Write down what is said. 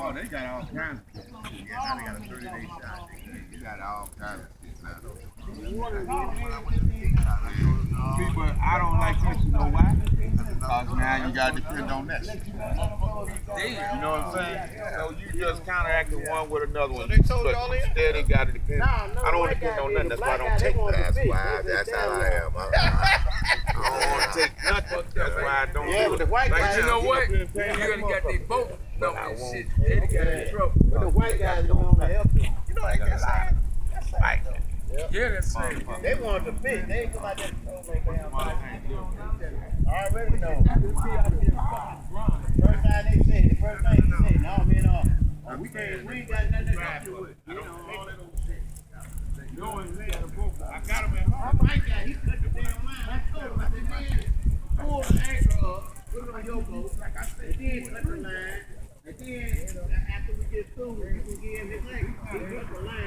Oh, they got all kinds of shit. Yeah, now they got a 30-day shot. They got all kinds of shit now. See, but I don't like that. You know why? Because now you got to depend on that. You know what I'm saying? So you just counteracting one with another one. But instead, they got to depend. I don't want to depend on nothing. That's why I don't take that. That's how I am. I don't want to take nothing. That's why I don't do it. Like, you know what? You already got their boat dumping shit. They got in trouble. But the white guys don't want to help you. You know, they can say, that's like that. Yeah, that's right. They want to fish. They ain't come out there to throw like that. I already know. First time they say, the first thing you say, no, man, we ain't got nothing to do with it. You know, all that old shit. I got him at home. My white guy, he cut the damn line. I told him, I said, man, pull the anchor up, put it on your boat, like I said, then cut the line. And then, after we get through, you can give him his anchor. He cut the line.